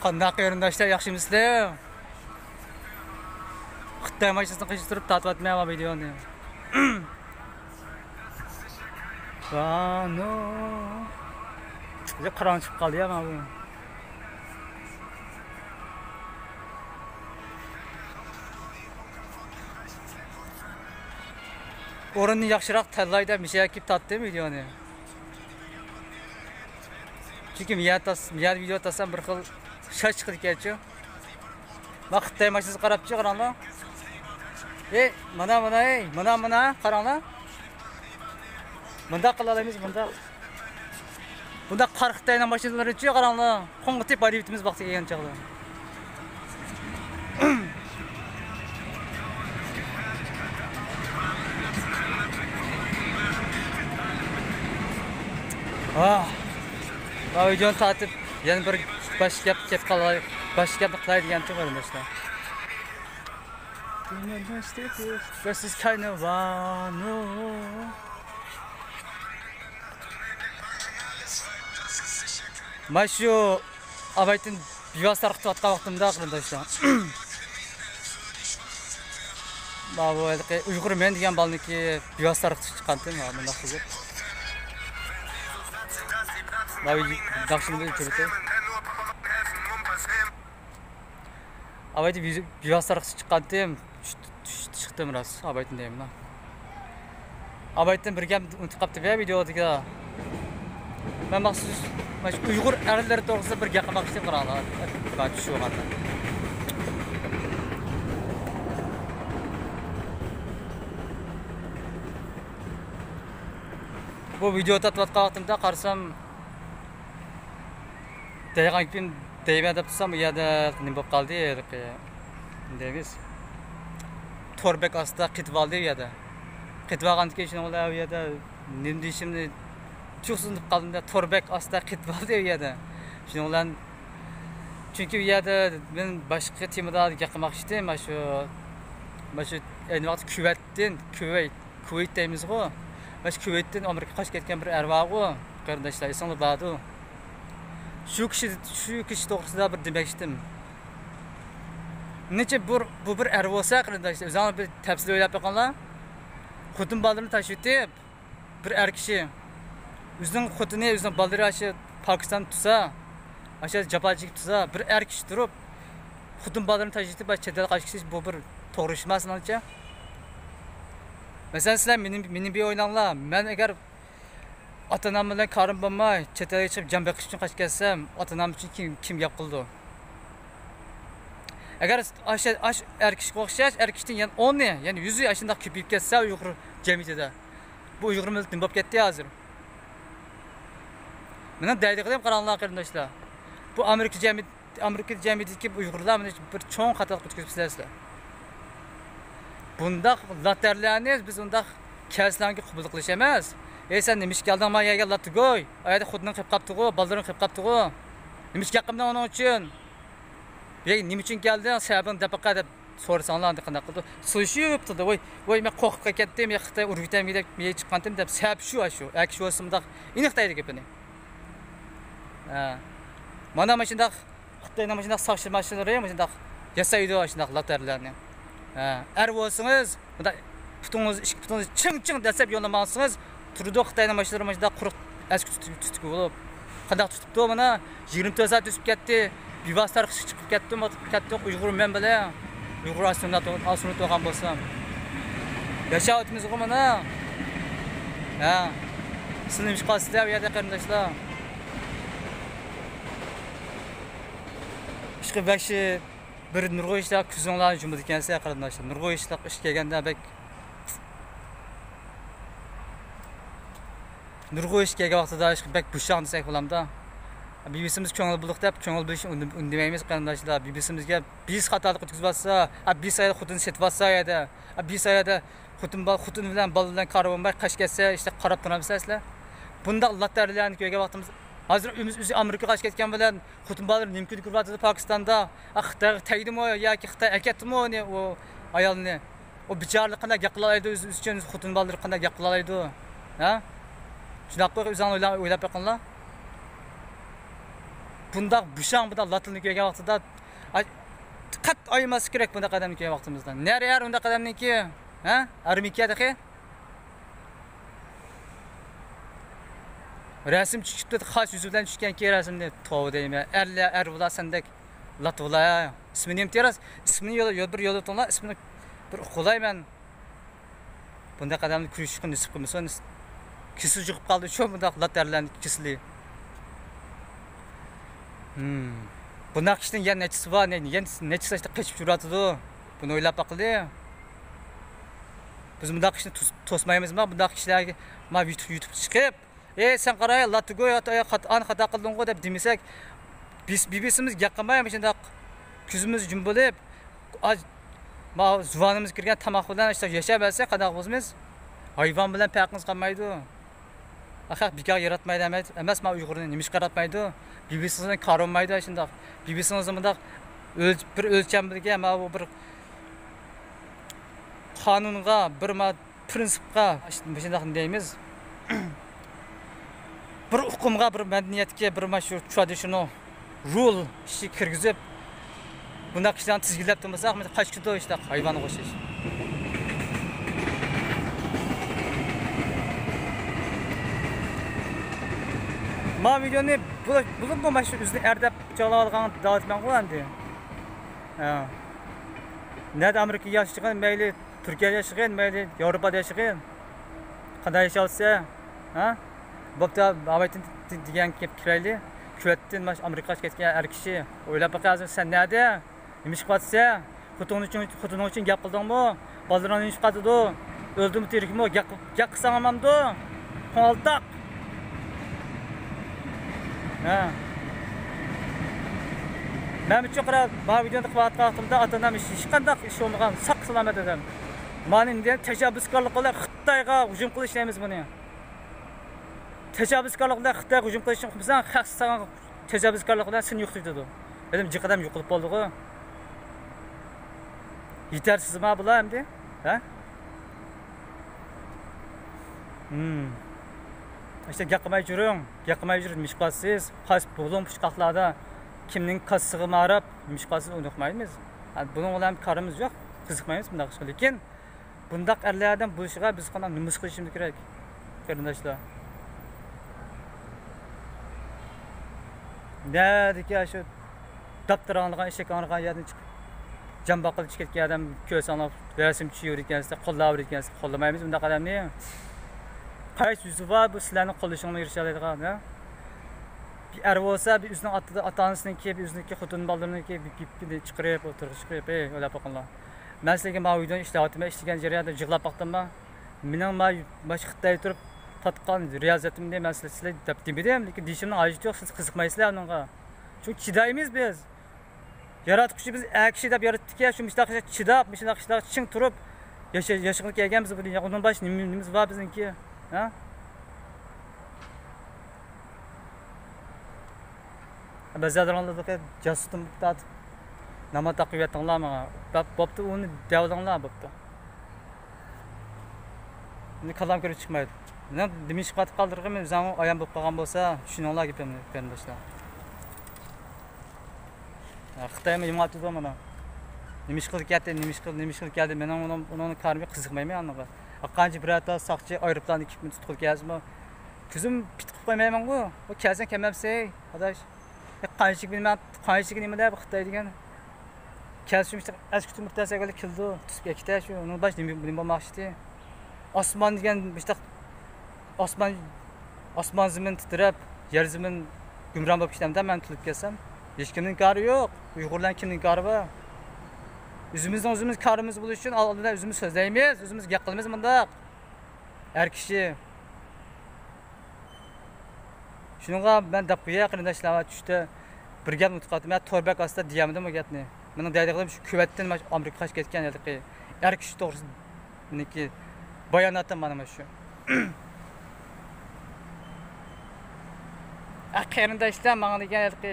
Qandaq qarindoshlar, yaxshimisizlar? Xitoy mashinasini qiyshtirib tatvatmayman videoni. Vano. Juda qarang chiqib qoldi-ya mana bu. O'rinni yaxshiroq tanlaydi, mishakib tatdim videoni. Chunki miyat video tasam bir xil shash chiqdi ekan-ku. Vaqtda mashinasi qarabchi qaranglar. Mana qaranglar. Bunda qilalaymiz bunda. Bunda 40 taydan mashinalari-chi qaranglar. Qo'ng'itib baribitimiz vaqtiga kelgan chaqda. Bu videoni tatib, yana bir bosh gap kelib qolay, bosh gapni qilay degan-chi qarindoshlar. This is kind of no. Mana shu abaytin biyoslar qilib vaqtimda qarindoshlar. Bu Uyg'ur men degan balniki biyoslar qilib chiqqan-tim, bunda qilib. Yaxshimda ko'rdi. Abaydi biyoslar qilib chiqqan-tim, chiqdim ras, abaytin deyman. Abaytin bir gap unutib qolibdi-ya videoda. Men maxsus mana Uyg'ur erlari to'g'risida bir gap qilmoqchi edim qaranglar. Bak shu qanda. Bu video tatvatgan vaqtimda qarasam degan gün deyman deb tursam, u yerda nima bo'lib qoldi, deymiz. Torbek asta ketib oldi u yerda. Ketib olgandan keyin shuni u yerda nima deyishimni tushunib qoldim-da, Torbek asta ketib oldi u yerda. Shuning bilan chunki u yerda men boshqa temada gapirmoqchi edim, mana shu ayni vaqt Kuvayt deymiz-ku. Mana shu Kuvaytdan Amerikaga qochib ketgan bir arvoq-ku, qarindoshlar, esinglar bordi. Şu kişi to'g'risida bir demoqchidim. Necha bu bir arvosa qarindoshlar, o'zinglar bir tafsil o'ylab qo'yinglar. Xotin bolalarni tashib etib, bir er kishi o'zining xotini, o'zining bolalari Pokiston tutsa, asha japochik tutsa, bir er kishi turib, xotin bolalarni tashib etib, chet elga qochib bu bir to'g'ri ish emas-chi. Masalan, sizlar meni bir o'ylanglar. Men agar ota-onam bilan qarim bo'lmay, chet elga chiqib jon beqish uchun qochib kelsam, ota-onam uchun kim gap qildi? Agar er kishiga o'xshash, er kishidan yana 10 ya'ni 100 yoshida ko'payib ketsa Uyg'ur jamiyatida, bu Uyg'ur millati nima bo'lib ketdi hozir? Meni deydigan qaranglar qarindoshlar. Bu Amerika jamiyatidagi Uyg'urlar mana bir cho'ng xato qilib ketibsizlar. Bundaq latarlarni biz undaq kaslarga qabul qilish emas. Sen nima ish kelding men yerga latgoy? Ayda xudning qilib qapti-ku, bolalarning qilib qapti-ku. Nima ish qildim uning uchun? Nima uchun kelding? Sababing dapaqa deb so'rasanglar qanday qildi? So'shib turdi. Voy men qo'rqib ketdim, Xitoy urvitam deb men chiqqandim deb sabab shu. Yoki shu o'simdaq iniqtaydi gapini. Mana shundaq Xitoyning shundaq soqchi mashinalari, shundaq yasaydi shundaq latarlarni. Er bo'lsangiz, bunda putungiz, ikki putungiz ching desab yo'lamasangiz, turdi Xitoyning mashinalari mana shundaq quruq aski tutib bo'lib. Qanday tutibdi mana 24 soat tutib ketdi. Bivostar chiqib ketdi Uyg'ur men bilan. Uyg'ur aslida to'g'an bo'lsam. Yashayotimiz-ku mana. Sizlar ish qilsizlar, u yerda qarindoshlar. Ishqi bashi bir nurg'oy ishlar kuzinglarni jumid ekansiz qarindoshlar. Nurg'oy ishlar ish kelganda bek nurg'oy ish kelgan vaqtida ish bek bushaq desak bo'lamda. BBC'miz ko'ngil buliq deb ko'ngil bilish undamaymiz qarindoshlar. BBC'mizga biz xatolik qilib olsa, biz ayda xotini setib olsa edi. Biz ayda xotin bilan bolalar qarab olmay qash ketsa, işte qarab turamsizlar. Bunda latarlarni ko'rgan vaqtimiz hozir o'zi Amerikaga qochib ketgan bilan xotin bolalar nimkin ko'ryapti Pokistonda. Xitoy taydimi yoki Xitoy akatimi o ayolni. O bichorlik qanday gap qilaydi o'zi uchun xotin bolalar qanday gap qilaydi? Shunaqa o'zinglar o'ylab qo'yinglar. bundaq buşang bundaq latılını görген vaqtida qat ayırması kerak bundaq adamni görgen vaqtimizda. Nere yer undaq adamniki? Ha? Armikiyadaki? Resim çıkıptı, xas yüzü bilen düşken ki resimde tovu deyim ya. Ervula sendek Latvula ya. İsmini neyim teras? İsmini bir yolu tonla, ismini bir kolay ben. Bundaq adamni kürüşkün nisip kılmışsın. Kisi çıkıp kaldı, çok bundaq Latverlerin kisili. Bundaq kişinin yen neçisi var, neçisi işte kaçıp juratıdı. Bunu oylap bakıldı. Biz bundaq kişini tosmayımız mı? Bundaq kişilerge ma YouTube çıkıp sen qaraya Latviya an xata qilding deb demisek BBC'miz yaqinmaymiz shundaq ko'zimiz jum bo'lib ma zuvanimiz kirgan tamoq bilan işte yashab olsak qanaqa bo'lamiz? Hayvon bilan farqimiz qolmaydi. Axir bekor yaratmaydi emas, ma Uyg'urni nima qaratmaydi? BBC'ni qarolmaydi shundaq. BBC'ni bundaq bir o'lcham bilgan ma bu bir qonunga, bir ma prinsipga shundaq deymiz. Bir hukumga, bir medeniyetke, bir şu traditional rule işi kirgizip bundaq kişilerni tizgilab turmasak, kaç kilo işte hayvanı qo'shish. Ma videoni bu maşu üstüne erdep çalalgan dağıtman qo'yandi. Ha. Nerede Amerika yaşayan, meyli Türkiye yaşayan, meyli Avrupa'da yaşayan. Qanday yaşalsa, ha? Bopta abaytin degan kirayli küvettin maş Amerikaga ketgan er kishi o'ylab baqazin sen nerede? Nima ish qilyapsan? Xotining uchun gap qildingmi? Bolalarning ish qiladi. O'ldimi tirikmi? Gap qilsam hamamdi. Qo'ltaq. Ha. Men uchun qarab, bu videoni qilayotgan vaqtimda ota-onam hech qanday ish olmagan, saq salomat edim. Mani endi tashabbuskorlik qilib Xitoyga hujum qilishimiz buni. Teşebbüskarlıkla Xitoyga hujum qilishni qilsan, xavfsiz sana teşebbüskarlıkla seni yo'qotadi. Dedim, jiqadam yo'qolib qoldi-ku. Yetersizmi bular endi? Ha? İşte gaqmay juring, nima qilasiz? Qaysi bo'lum pushqaqlarda kimning qasig'i marab, nima qilasiz unutmaymiz. Buning bilan qarimiz yo'q, qiziqmaymiz bunday ishga. Lekin bundaq erlardan bo'lishiga biz qanday nima qilishimiz kerak? Qarindoshlar. Neredeki şu daptaranlıqan eşek anırqan yerden çıkıp cam bakılı çıketken adam kösanlar resim çiziyor ekansiz, qo'llab ekansiz, qo'llamaymiz bunday odamni. Qaysi yuzi var bu sizlarning qo'llashingizga erishadigan, ha? Bir er bo'lsa, bir o'zining ota-onasiniki, bir o'ziniki xotin bolalarniki bir chiqarib o'tirishib, o'ylab boqinglar. Men sizlarga bu videoni ishlagan jarayonda yig'lab baqdimmi? Mening bosh Xitoyda turib tatqan riyozatimda men sizlar deb demedim, lekin deyishimning hojati yo'q, siz qiziqmaysizlar bunga. Chunki chidaymiz biz. Yaratuvchi biz kishi deb yaratdik-ya, shu mishtaqcha chidab, mishtaqcha ching turib yashashga kelganmiz bu dunyoga. Undan bosh nimamiz bor bizniki, ha? Bazarlarga jasdim bitat. Nima taqiyatinglar menga? Bo'pti, uni davlanglar bo'pti. Endi kalam ko'rib chiqmaydi. Men Dimishq qatib qoldirgan, men o'zim ayam bo'lib qolgan bo'lsa, tushuninglar gapimni, qarindoshlar. Xitoyga yomg'atdi mana. Nimishq keldi, men uni qarmay qiziqmayman aniga. Qancha birata soqchi aeroplanni kipni tutib kelganmi? Ko'zim bitib qo'ymayman-ku. O kelsan kelmabsay, adash. Qanchalik bilmem, qanchalik nima deb Xitoy degan. Kelsin işte eski murtasaga keldi, tutib ketdi shu. Uni bosh nima bo'lmoqchi? Osmon degan işte osmon zamin titrab, yer zamin gumron bo'lib ketganda men tulib kelsam, hech kimning kari yo'q. Uyg'urlar kimning kari bor? O'zimiz karimiz bo'lish uchun oldinda o'zimiz so'zlaymiz, o'zimiz gap qilamiz bundaq. Har kishi. Shunga men deb qo'ya qarindoshlar tushdi. Bir gap unutqadim. Men to'rbak ostida deyamdim bu gapni. Mening deydiganim shu Kuwaytdan Amerikaga ketgan edi. Har kishi to'g'risi meniki bayonotim mana shu. Qarindoshlar menga degan edi,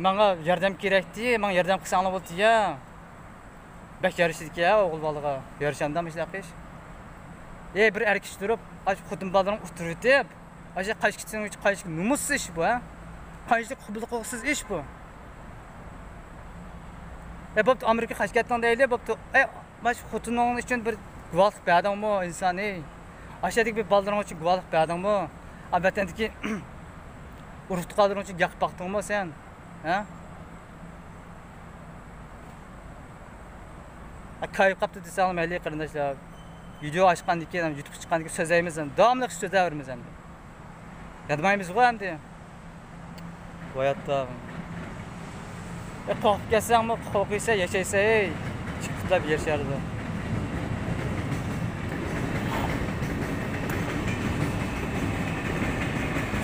menga yordam kerakdi, menga yordam qilsanglar bo'ldi-ya. Bak yarışdık-ya oğul balığa. Yarışandan işlaq iş. Bir er kishi turib, xotin balalarni o'tirib, aşa qaysi kitsin, qaysi numussiz ish bu, ha? qancha huquqsiz ish bu. Bo'pti Amerika haqiqatan deyli, bo'pti. Mash xotinning uchun bir guvohlik berdingmi insoniy? Aşağıdaki bir baldırın için guvalık berdin mi? Abatendeki uruktu kaldırın için yakıp baktın mı sen? Ha? Kayıp kaptı desem öyle arkadaşlar. Video açkan dike, YouTube çıkan dike sözlerimizden devamlı sözlerimiz hem de. Yadmayımız bu hem de. Bu hayatta. Korkup gelsen mi? Korkuysa yaşaysa çıkıp da bir yaşardı.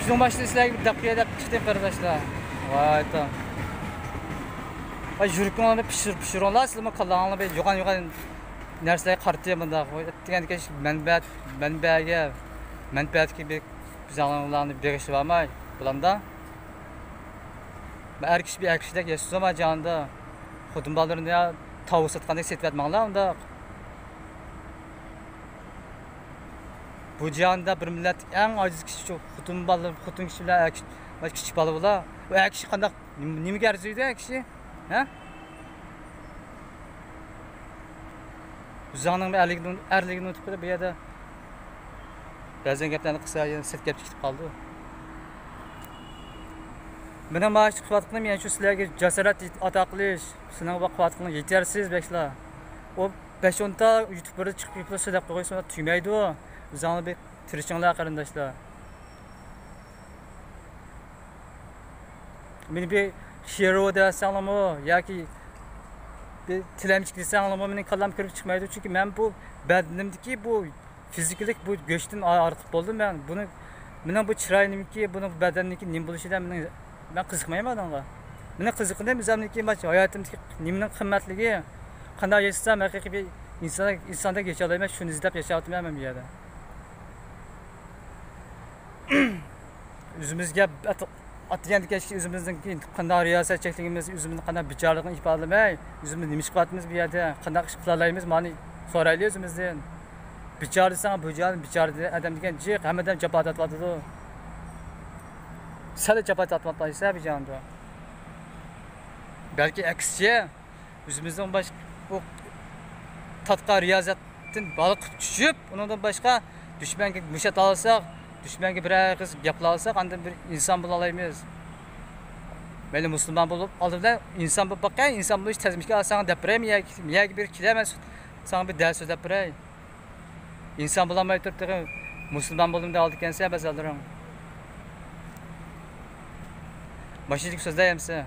Şunun başında sizlerle bir dakikaya çıktım arkadaşlar. Vay tamam. Ay jürükün onu pişir onlar sizlerle kalanlı bir yoğan nerselere kartıya bunda. Ettiğen keş menfaat ki bir güzelliklerini bir şey var mı? Bulanda. Er kişi bir erkeklik yaşıyor ama canında. Xudun ballarını ya tavuk satqandek setib etmanglar unda. Bu cihanda bir millet en aciz kişi çok xudun ballar, xudun kişiler, kichik bola bular. O kishi qanday nimaga arziydi kishi? Ha? O'zining erligini unutib qo'ydi bu yerda. Ba'zan gaplarni qilsa, yana set gap chiqib qoldi. Meni maash quvvat qilib, men shu sizlarga jasorat ato qilish, sizning quvvat qilib yetarsiz beklar. O 5-10 ta YouTube'da chiqib so'zlab qo'ysa tugmaydi u. O'zingizlar bir tirishinglar qarindoshlar. Meni bir shero desanlarmi yoki bir tilamchik desanlarmi mening qallam kirib chiqmaydi chunki men bu badnimdiki bu fiziklik bu go'shtdan ortiq bo'ldim men. Mening bu chiroynimki, buni badanniki nim bo'lishidan men qiziqmayman unga. Meni qiziqdim o'zimniki hayotimdagi nimning qimmatligi, qanday yashasam haqiqiy bir insonda yashay olmayman, shuni izlab yashayapman bu yerda. O'zimizga atganda kechish o'zimizning qanday riyosatchiligimiz, o'zimizning qanday bichorligini ifodalamay, o'zimiz nima qilyapmiz bu yerda, qanday ish qila olamiz, mani so'raylik o'zimizdan. Bichorsan bu bichora odam degan jiq hammadan jafo tortyapti. Sadece jafo tortyapti bu jonda. Belki aksiya o'zimizdan boshqa bu tatqa riyozatdan baliq tushib, undan boshqa dushmanga mushat olsak, dushmanga bir qiz gaplarsak, andan bir inson bo'la olamiz. Meni musulmon bo'lib, oldimdan inson bo'lib boqqan, inson bo'lish tazmishga olsang deb beraymi yoki bir kilamas, sana bir dars so'zlab beray. İnsan bulamay turib, musulmon bo'ldim deb oldi ekansan, bazalaring. Mashinalik so'zlayapsan.